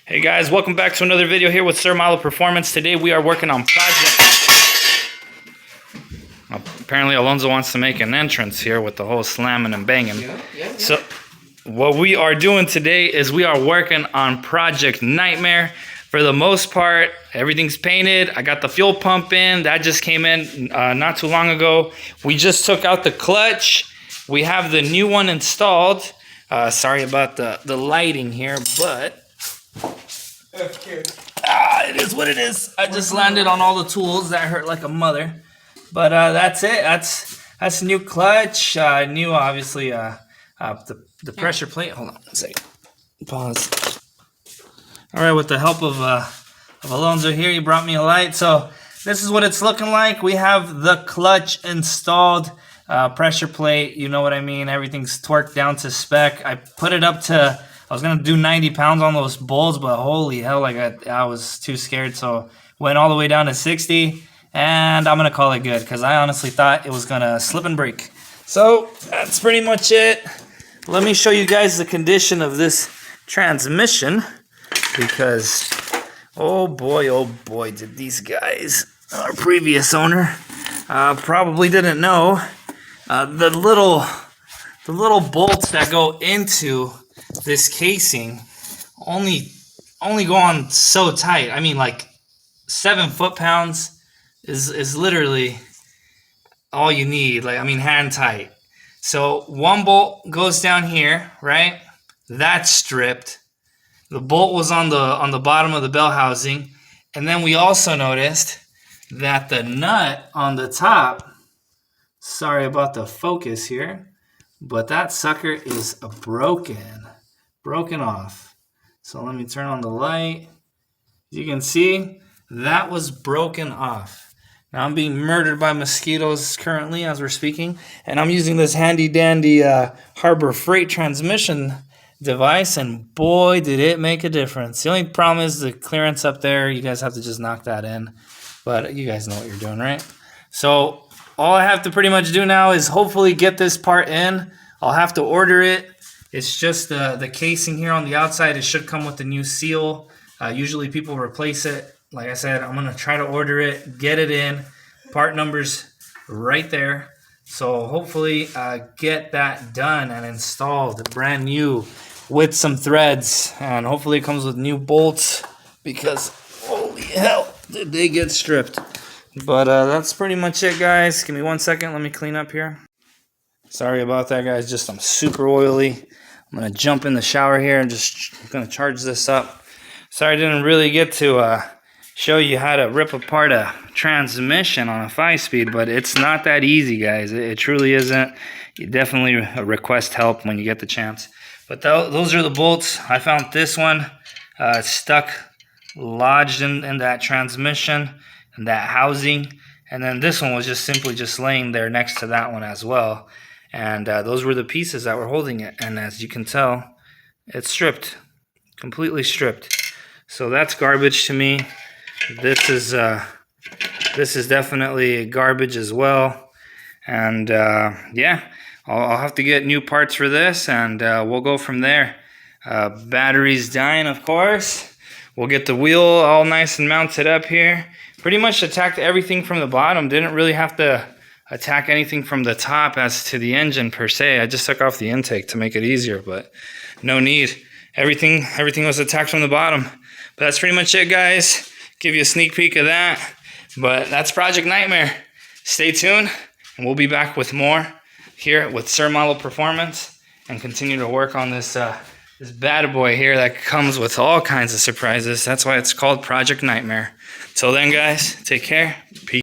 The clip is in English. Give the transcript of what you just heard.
Hey guys, welcome back to another video here with SirMaloPerformance. Today we are working on project. Apparently Alonso wants to make an entrance here with the whole slamming and banging. Yeah. So what we are doing today is we are working on Project Nightmare. For the most part, everything's painted. I got the fuel pump in. That just came in not too long ago. We just took out the clutch. We have the new one installed. Sorry about the lighting here, but it is what it is. I just landed on all the tools. That hurt like a mother. But that's it. That's new clutch. New, obviously, the pressure plate. Hold on a second. Pause. All right, with the help of Alonso here, he brought me a light. So this is what it's looking like. We have the clutch installed. Pressure plate, you know what I mean. Everything's torqued down to spec. I put it up to, I was going to do 90 pounds on those bolts, but holy hell, like I was too scared. So went all the way down to 60, and I'm going to call it good because I honestly thought it was going to slip and break. So that's pretty much it. Let me show you guys the condition of this transmission because, oh boy, did these guys, our previous owner, probably didn't know the little bolts that go into this casing only go on so tight. I mean, like 7 foot-pounds is literally all you need. Like, I mean, hand tight. So one bolt goes down here, right? That's stripped. The bolt was on the bottom of the bell housing, and then we also noticed that the nut on the top, sorry about the focus here, but that sucker is broken off. So let me turn on the light. You can see that was broken off. Now I'm being murdered by mosquitoes currently as we're speaking, and I'm using this handy dandy Harbor Freight transmission device, and boy did it make a difference. The only problem is the clearance up there. You guys have to just knock that in, but you guys know what you're doing, right? So all I have to pretty much do now is hopefully get this part in. I'll have to order it. It's just the casing here on the outside. It should come with the new seal. Usually people replace it. Like I said, I'm going to try to order it, get it in. Part numbers right there. So hopefully get that done and installed brand new with some threads. And hopefully it comes with new bolts because holy hell, did they get stripped. But that's pretty much it, guys. Give me 1 second. Let me clean up here. Sorry about that, guys. Just I'm super oily. I'm going to jump in the shower here and just going to charge this up. Sorry I didn't really get to show you how to rip apart a transmission on a 5-speed, but it's not that easy, guys. It truly isn't. You definitely request help when you get the chance. But those are the bolts. I found this one stuck, lodged in that transmission and that housing, and then this one was just simply just laying there next to that one as well. And those were the pieces that were holding it, and as you can tell, it's stripped, completely stripped. So that's garbage to me. This is definitely garbage as well. And yeah, I'll have to get new parts for this, and we'll go from there. Battery's dying, of course. We'll get the wheel all nice and mounted up here. Pretty much attacked everything from the bottom. Didn't really have to attack anything from the top as to the engine per se. I just took off the intake to make it easier, but no need. Everything was attacked from the bottom. But that's pretty much it, guys. Give you a sneak peek of that. But that's Project Nightmare. Stay tuned, and we'll be back with more here with SirMaloPerformance and continue to work on this this bad boy here that comes with all kinds of surprises. That's why it's called Project Nightmare. Till then, guys, take care. Peace.